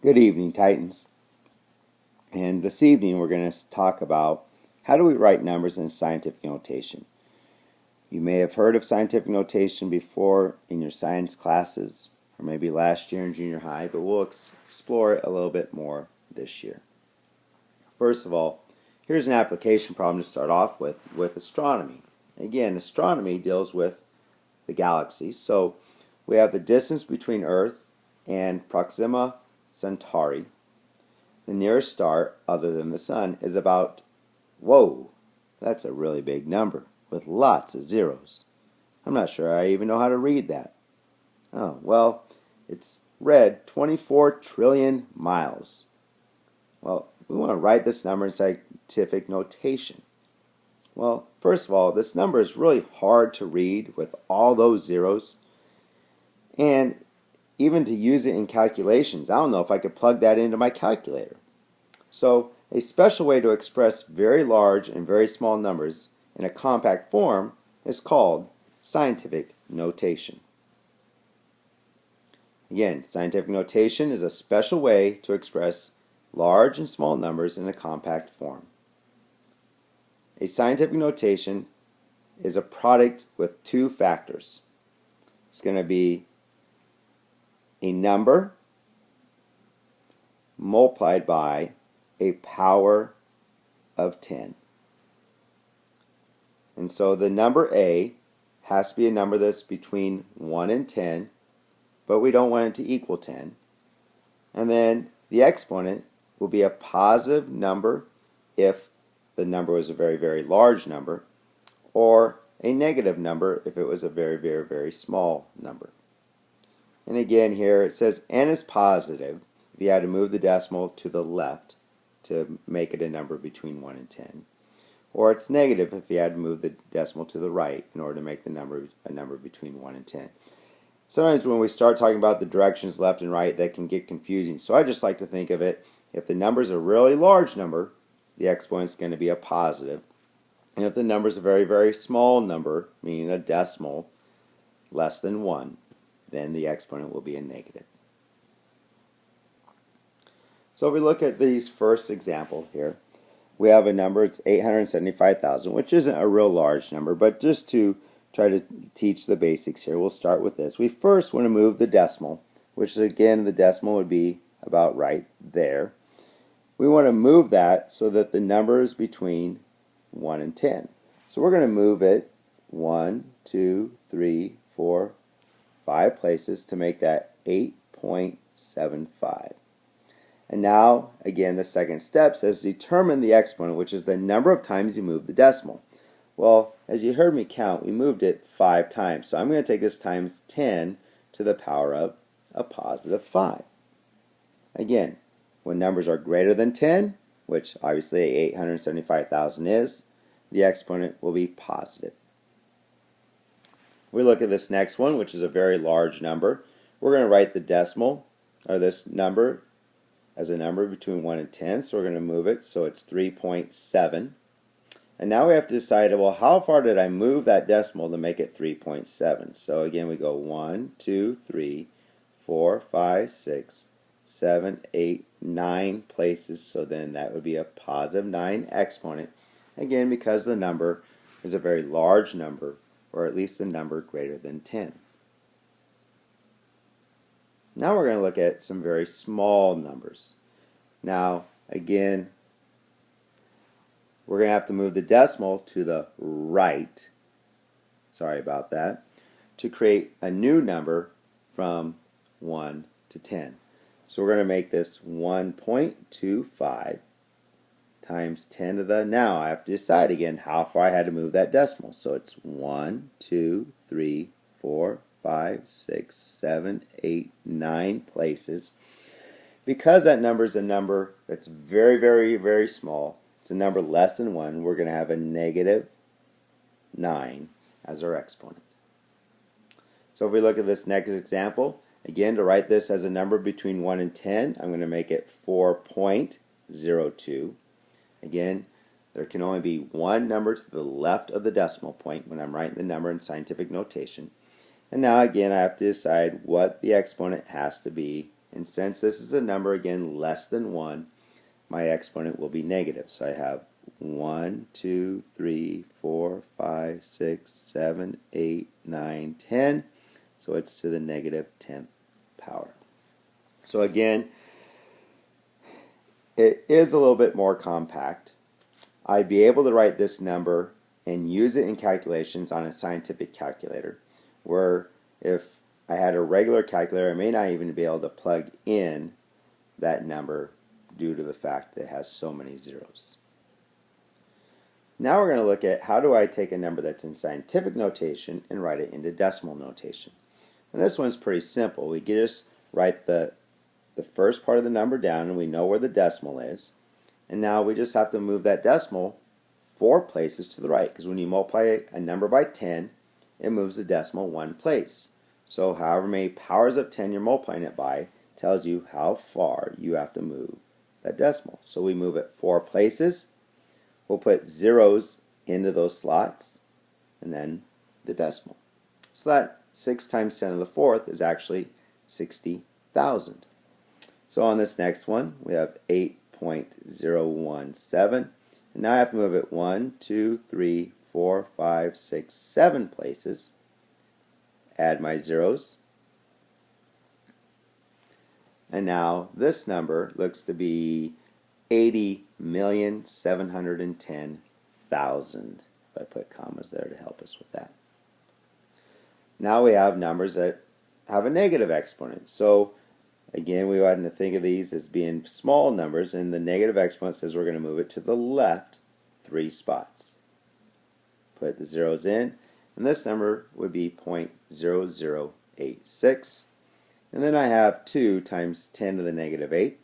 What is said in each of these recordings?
Good evening, Titans. And this evening we're going to talk about how do we write numbers in scientific notation. You may have heard of scientific notation before in your science classes, or maybe last year in junior high, but we'll explore it a little bit more this year. First of all, here's an application problem to start off with astronomy. Again, astronomy deals with the galaxies. So we have the distance between Earth and Proxima Centauri. The nearest star, other than the Sun, is about, whoa, that's a really big number with lots of zeros. I'm not sure I even know how to read that. Oh, well, it's read 24 trillion miles. Well, we want to write this number in scientific notation. Well, first of all, this number is really hard to read with all those zeros. And even to use it in calculations, I don't know if I could plug that into my calculator. So, a special way to express very large and very small numbers in a compact form is called scientific notation. Again, scientific notation is a special way to express large and small numbers in a compact form. A scientific notation is a product with two factors. It's going to be a number multiplied by a power of 10. And so the number A has to be a number that's between 1 and 10, but we don't want it to equal 10. And then the exponent will be a positive number if the number was a very, very large number, or a negative number if it was a very, very, very small number. And again here it says n is positive if you had to move the decimal to the left to make it a number between 1 and 10. Or it's negative if you had to move the decimal to the right in order to make the number a number between 1 and 10. Sometimes when we start talking about the directions left and right, that can get confusing. So I just like to think of it, if the number is a really large number, the exponent is going to be a positive. And if the number is a very, very small number, meaning a decimal, less than 1, then the exponent will be a negative. So if we look at these first example here, we have a number, it's 875,000, which isn't a real large number, but just to try to teach the basics here, we'll start with this. We first want to move the decimal, which again, the decimal would be about right there. We want to move that so that the number is between 1 and 10. So we're going to move it 1, 2, 3, 4, 5 places to make that 8.75. And now, again, the second step says determine the exponent, which is the number of times you move the decimal. Well, as you heard me count, we moved it 5 times. So I'm going to take this times 10 to the power of a positive 5. Again, when numbers are greater than 10, which obviously 875,000 is, the exponent will be positive. We look at this next one, which is a very large number. We're going to write the decimal, or this number, as a number between 1 and 10, so we're going to move it so it's 3.7. And now we have to decide, well, how far did I move that decimal to make it 3.7? So again, we go 1, 2, 3, 4, 5, 6, 7, 8, 9 places, so then that would be a positive 9 exponent, again because the number is a very large number, or at least a number greater than 10. Now we're going to look at some very small numbers. Now, again, we're going to have to move the decimal to the right, sorry about that, to create a new number from 1 to 10. So we're going to make this 1.25 times 10 to the, now I have to decide again how far I had to move that decimal. So it's 1, 2, 3, 4, 5, 6, 7, 8, 9 places. Because that number is a number that's very, very, very small, it's a number less than 1, we're going to have a negative 9 as our exponent. So if we look at this next example, again, to write this as a number between 1 and 10, I'm going to make it 4.02. Again, there can only be one number to the left of the decimal point when I'm writing the number in scientific notation. And now again I have to decide what the exponent has to be And since this is a number, again, less than 1, my exponent will be negative. So I have 1, 2, 3, 4, 5, 6, 7, 8, 9, 10. So it's to the negative 10th power. So again, it is a little bit more compact. I'd be able to write this number and use it in calculations on a scientific calculator, where if I had a regular calculator, I may not even be able to plug in that number due to the fact that it has so many zeros. Now we're going to look at how do I take a number that's in scientific notation and write it into decimal notation. And this one's pretty simple. We just write the first part of the number down and we know where the decimal is. And now we just have to move that decimal 4 places to the right, because when you multiply a number by 10, it moves the decimal 1 place. So however many powers of 10 you're multiplying it by tells you how far you have to move that decimal. So we move it 4 places. We'll put zeros into those slots and then the decimal. So that 6 times 10 to the 4th is actually 60,000. So on this next one, we have 8.017. And now I have to move it 1, 2, 3, 4, 5, 6, 7 places. Add my zeros. And now this number looks to be 80,710,000. If I put commas there to help us with that. Now we have numbers that have a negative exponent. So again, we want to think of these as being small numbers, and the negative exponent says we're going to move it to the left 3 spots. Put the zeros in, and this number would be 0.0086. And then I have 2 times 10 to the negative 8th.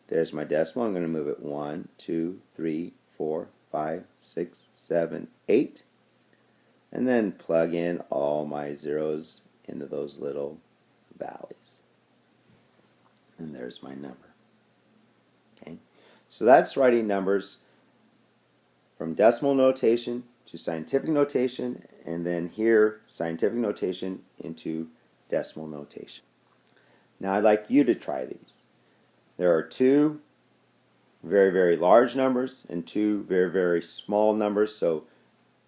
There's my decimal. I'm going to move it 1, 2, 3, 4, 5, 6, 7, 8. And then plug in all my zeros into those little valleys. And there's my number. Okay, so that's writing numbers from decimal notation to scientific notation, and then here scientific notation into decimal notation. Now I'd like you to try these. There are 2 very, very large numbers and 2 very, very small numbers, so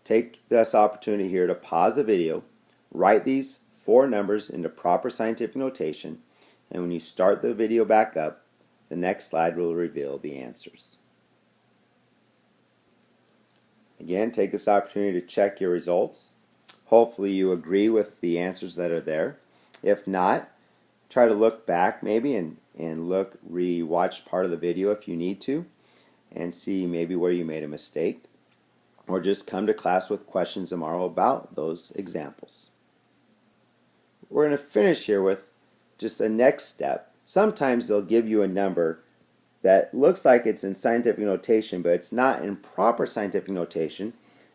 take this opportunity here to pause the video, write these 4 numbers into proper scientific notation, and when you start the video back up, the next slide will reveal the answers. Again, take this opportunity to check your results. Hopefully you agree with the answers that are there. If not, try to look back maybe and re-watch part of the video if you need to, and see maybe where you made a mistake. Or just come to class with questions tomorrow about those examples. We're going to finish here with just a next step. Sometimes they'll give you a number that looks like it's in scientific notation, but it's not in proper scientific notation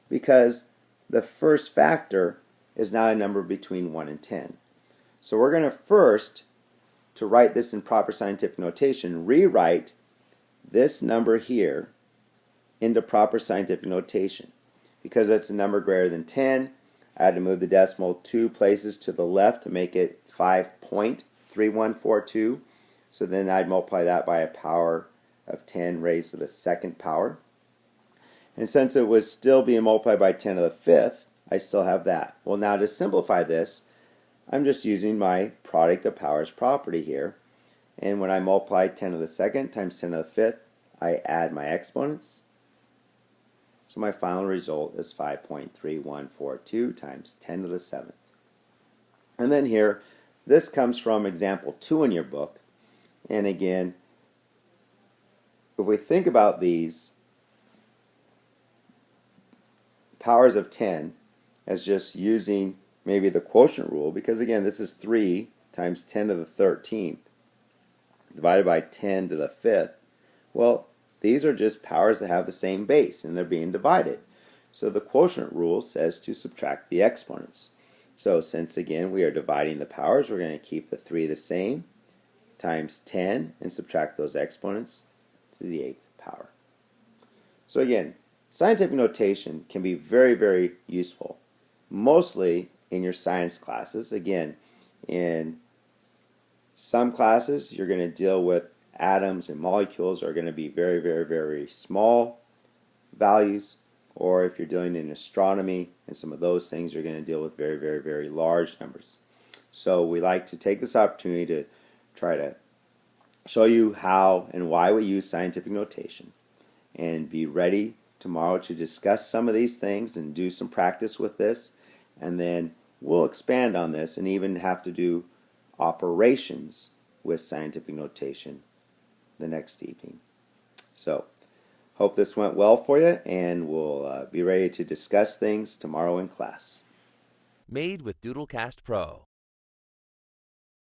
because the first factor is not a number between 1 and 10. So we're going to first, to write this in proper scientific notation, rewrite this number here into proper scientific notation. Because it's a number greater than 10, I had to move the decimal 2 places to the left to make it 5.3142. So then I'd multiply that by a power of 10 raised to the 2nd power. And since it was still being multiplied by 10 to the 5th, I still have that. Well, now to simplify this, I'm just using my product of powers property here. And when I multiply 10 to the 2nd times 10 to the 5th, I add my exponents. So my final result is 5.3142 times 10 to the 7th. And then here, this comes from example 2 in your book. And again, if we think about these powers of 10 as just using maybe the quotient rule, because again, this is 3 times 10 to the 13th divided by 10 to the 5th. Well, these are just powers that have the same base, and they're being divided. So the quotient rule says to subtract the exponents. So since, again, we are dividing the powers, we're going to keep the 3 the same, times 10, and subtract those exponents to the 8th power. So again, scientific notation can be very, very useful, mostly in your science classes. Again, in Some classes you're going to deal with atoms and molecules are going to be very, very, very small values, or if you're dealing in astronomy and some of those things, you're going to deal with very, very, very large numbers. So we like to take this opportunity to try to show you how and why we use scientific notation, and be ready tomorrow to discuss some of these things and do some practice with this, and then we'll expand on this and even have to do operations with scientific notation the next evening. So hope this went well for you, and we'll be ready to discuss things tomorrow in class. Made with Doodlecast Pro.